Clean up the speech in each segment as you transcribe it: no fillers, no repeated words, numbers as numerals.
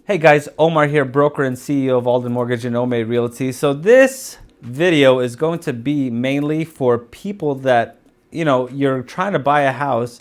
Hey guys, Omar here, broker and CEO of Alden Mortgage and Omar Realty. So this video is going to be mainly for people that, you're trying to buy a house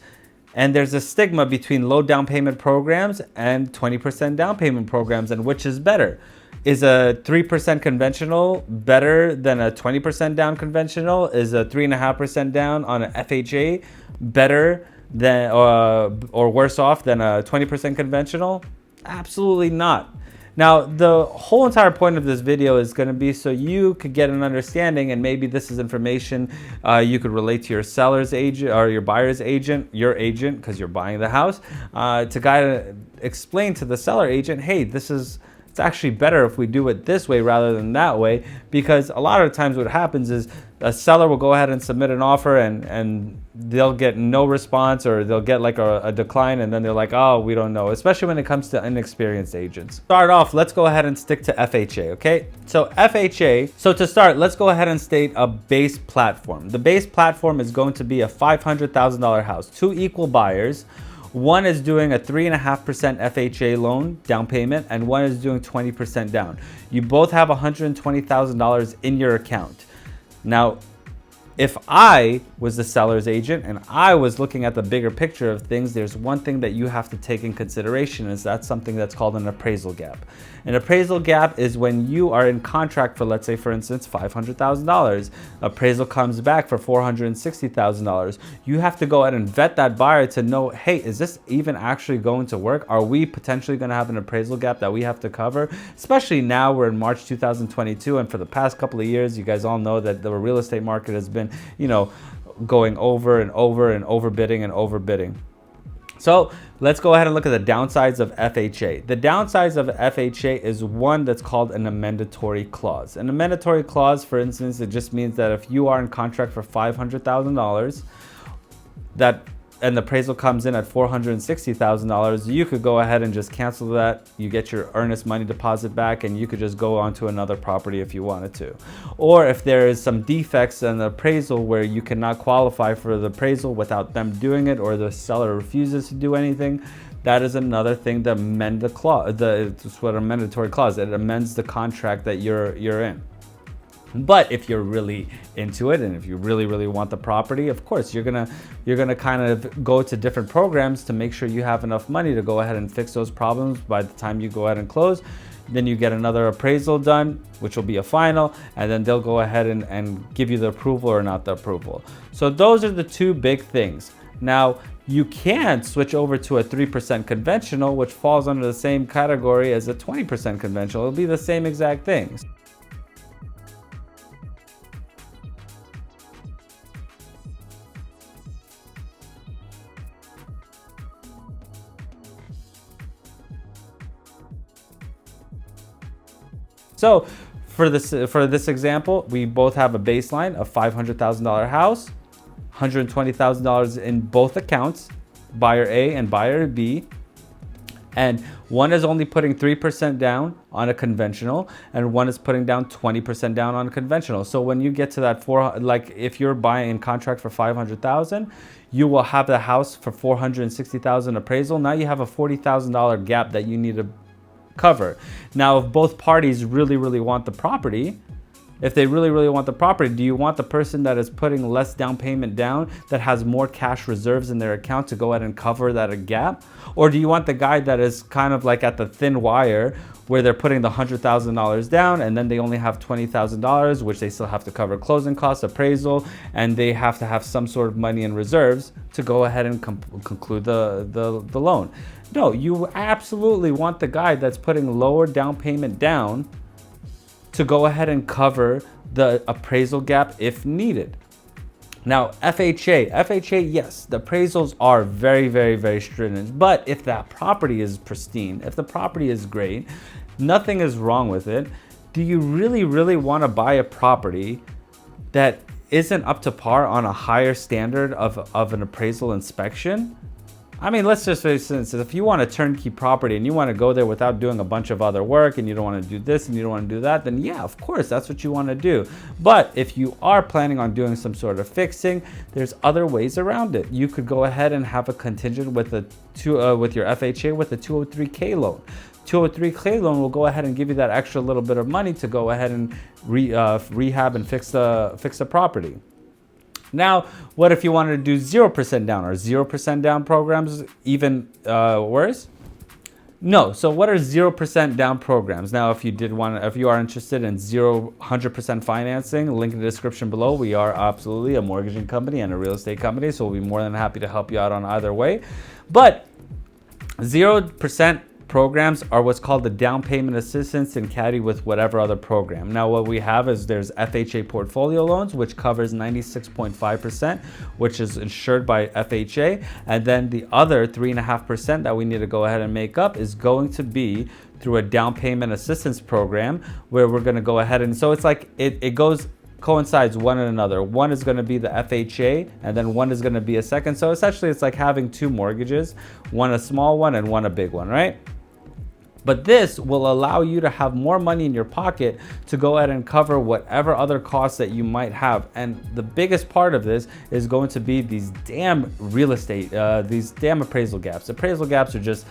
and there's a stigma between low down payment programs and 20% down payment programs, and which is better. Is a 3% conventional better than a 20% down conventional? Is a 3.5% down on an FHA better than or worse off than a 20% conventional? Absolutely not. Now, the whole entire point of this video is going to be so you could get an understanding, and maybe this is information you could relate to your seller's agent or your buyer's agent, your agent, because you're buying the house, to explain to the seller agent, hey, it's actually better if we do it this way rather than that way, because a lot of times what happens is a seller will go ahead and submit an offer and they'll get no response, or they'll get like a decline, and then they're like, oh, we don't know, especially when it comes to inexperienced agents. Start off, let's go ahead and stick to FHA, okay? So FHA, so to start, let's go ahead and state a base platform. The base platform is going to be a $500,000 house, two equal buyers. One is doing a 3.5% FHA loan down payment, and one is doing 20% down. You both have $120,000 in your account. Now, if I was the seller's agent and I was looking at the bigger picture of things, there's one thing that you have to take in consideration, is that's something that's called an appraisal gap. An appraisal gap is when you are in contract for, let's say, for instance, $500,000. Appraisal comes back for $460,000. You have to go ahead and vet that buyer to know, hey, is this even actually going to work? Are we potentially going to have an appraisal gap that we have to cover? Especially now we're in March 2022, and for the past couple of years, you guys all know that the real estate market has been, going over and over and overbidding. So let's go ahead and look at the downsides of FHA. The downsides of FHA is one that's called an amendatory clause. An amendatory clause, for instance, it just means that if you are in contract for $500,000, and the appraisal comes in at $460,000, you could go ahead and just cancel that. You get your earnest money deposit back, and you could just go on to another property if you wanted to. Or if there is some defects in the appraisal where you cannot qualify for the appraisal without them doing it, or the seller refuses to do anything, that is another thing to amend the clause. It's what a mandatory clause. It amends the contract that you're in. But if you're really into it, and if you really want the property, of course you're gonna kind of go to different programs to make sure you have enough money to go ahead and fix those problems by the time you go ahead and close. Then you get another appraisal done, which will be a final, and then they'll go ahead and give you the approval or not the approval. So those are the two big things. Now, you can switch over to a 3% conventional, which falls under the same category as a 20% conventional. It'll be the same exact things. So for this example, we both have a baseline of $500,000 house, $120,000 in both accounts, buyer A and buyer B. And one is only putting 3% down on a conventional, and one is putting down 20% down on a conventional. So when you get to that if you're buying in contract for $500,000, you will have the house for $460,000 appraisal. Now you have a $40,000 gap that you need to cover. Now, if both parties really want the property, if they really want the property, do you want the person that is putting less down payment down, that has more cash reserves in their account, to go ahead and cover that gap? Or do you want the guy that is kind of like at the thin wire, where they're putting the $100,000 down and then they only have $20,000, which they still have to cover closing costs, appraisal, and they have to have some sort of money in reserves to go ahead and conclude the loan? No, you absolutely want the guy that's putting lower down payment down to go ahead and cover the appraisal gap if needed. Now, FHA, yes, the appraisals are very stringent, but if that property is pristine, if the property is great, nothing is wrong with it, do you really want to buy a property that isn't up to par on a higher standard of an appraisal inspection? I mean, let's just face it, if you want a turnkey property and you want to go there without doing a bunch of other work, and you don't want to do this and you don't want to do that, then yeah, of course, that's what you want to do. But if you are planning on doing some sort of fixing, there's other ways around it. You could go ahead and have a contingent with your FHA with a 203K loan. 203 Clay loan will go ahead and give you that extra little bit of money to go ahead and rehab and fix the property. Now, what if you wanted to do 0% down? Are 0% down programs even worse? No. So what are 0% down programs? Now, if you are interested in 100% financing, link in the description below. We are absolutely a mortgaging company and a real estate company, so we'll be more than happy to help you out on either way. But 0% programs are what's called the down payment assistance and caddy with whatever other program. Now what we have is there's FHA portfolio loans, which covers 96.5%, which is insured by FHA. And then the other 3.5% that we need to go ahead and make up is going to be through a down payment assistance program where we're going to go ahead and, so it's like it coincides one and another. One is going to be the FHA and then one is going to be a second. So essentially it's like having two mortgages, one a small one and one a big one, right? But this will allow you to have more money in your pocket to go ahead and cover whatever other costs that you might have. And the biggest part of this is going to be these damn real estate, these damn appraisal gaps. Appraisal gaps are just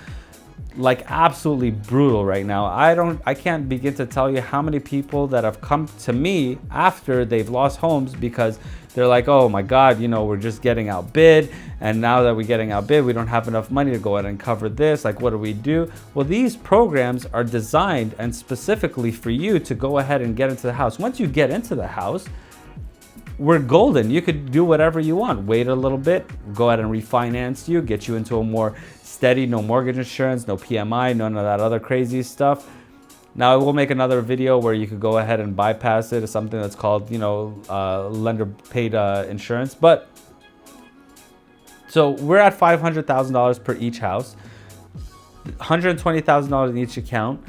like absolutely brutal right now. I can't begin to tell you how many people that have come to me after they've lost homes because they're like, oh my God, we're just getting outbid. And now that we're getting outbid, we don't have enough money to go ahead and cover this. Like, what do we do? Well, these programs are designed and specifically for you to go ahead and get into the house. Once you get into the house, we're golden. You could do whatever you want. Wait a little bit, go ahead and refinance you, get you into a more steady, no mortgage insurance, no PMI, none of that other crazy stuff. Now, I will make another video where you could go ahead and bypass it. It's something that's called, lender paid insurance. But so we're at $500,000 per each house, $120,000 in each account.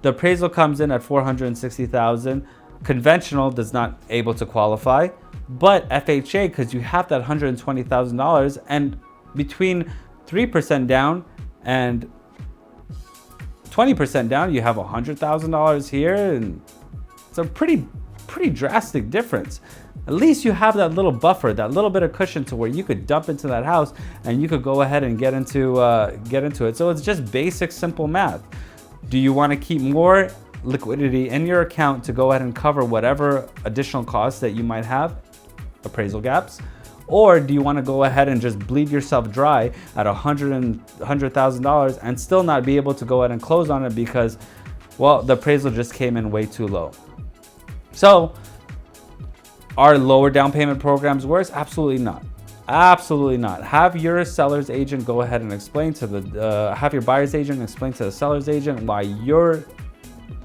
The appraisal comes in at $460,000. Conventional does not able to qualify, but FHA, because you have that $120,000, and between 3% down and 20% down, you have $100,000 here, and it's a pretty drastic difference. At least you have that little buffer, that little bit of cushion to where you could dump into that house and you could go ahead and get into it. So it's just basic, simple math. Do you want to keep more liquidity in your account to go ahead and cover whatever additional costs that you might have, appraisal gaps? Or do you want to go ahead and just bleed yourself dry at $100,000 and still not be able to go ahead and close on it because, well, the appraisal just came in way too low? So are lower down payment programs worse? Absolutely not. Absolutely not. Have your seller's agent go ahead and explain to have your buyer's agent explain to the seller's agent why your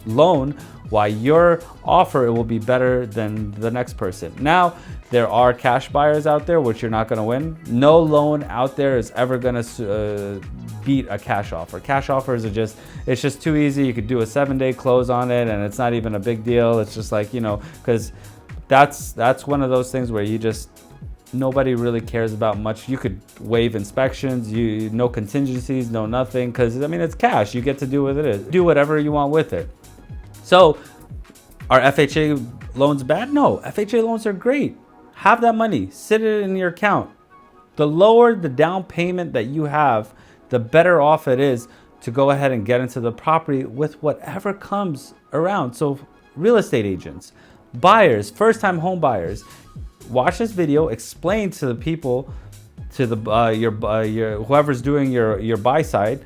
loan, why your offer will be better than the next person. Now, there are cash buyers out there, which you're not going to win. No loan out there is ever going to beat a cash offer. Cash offers are it's just too easy. You could do a 7-day close on it and it's not even a big deal. It's just like, because that's one of those things where nobody really cares about much. You could waive inspections, no contingencies, no nothing, because it's cash. You get to do with it. Do whatever you want with it. So are FHA loans bad? No, FHA loans are great. Have that money, sit it in your account. The lower the down payment that you have, the better off it is to go ahead and get into the property with whatever comes around. So real estate agents, buyers, first-time home buyers, watch this video, explain to the people, to the your whoever's doing your buy side,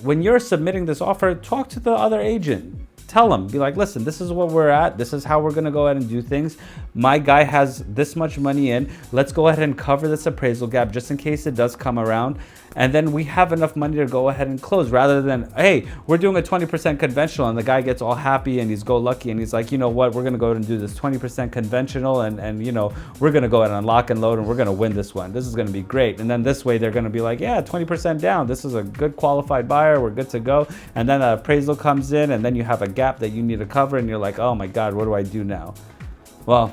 when you're submitting this offer, talk to the other agent. Tell them, be like, listen, this is what we're at. This is how we're going to go ahead and do things. My guy has this much money in. Let's go ahead and cover this appraisal gap just in case it does come around. And then we have enough money to go ahead and close, rather than, hey, we're doing a 20% conventional and the guy gets all happy and he's go lucky and he's like, you know what, we're going to go ahead and do this 20% conventional and we're going to go ahead and lock and load and we're going to win this one. This is going to be great. And then this way they're going to be like, yeah, 20% down. This is a good qualified buyer. We're good to go. And then the appraisal comes in and then you have a gap that you need to cover and you're like, oh my God, what do I do now? Well,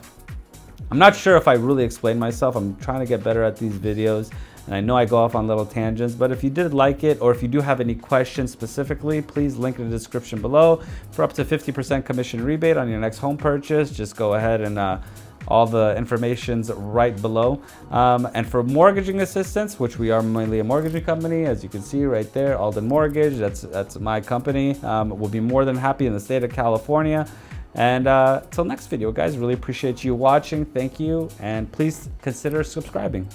I'm not sure if I really explained myself. I'm trying to get better at these videos. And I know I go off on little tangents, but if you did like it, or if you do have any questions specifically, please link in the description below for up to 50% commission rebate on your next home purchase. Just go ahead and All the information's right below. And for mortgaging assistance, which we are mainly a mortgaging company, as you can see right there, Alden Mortgage, that's my company. We'll be more than happy in the state of California. And till next video, guys, really appreciate you watching. Thank you, and please consider subscribing.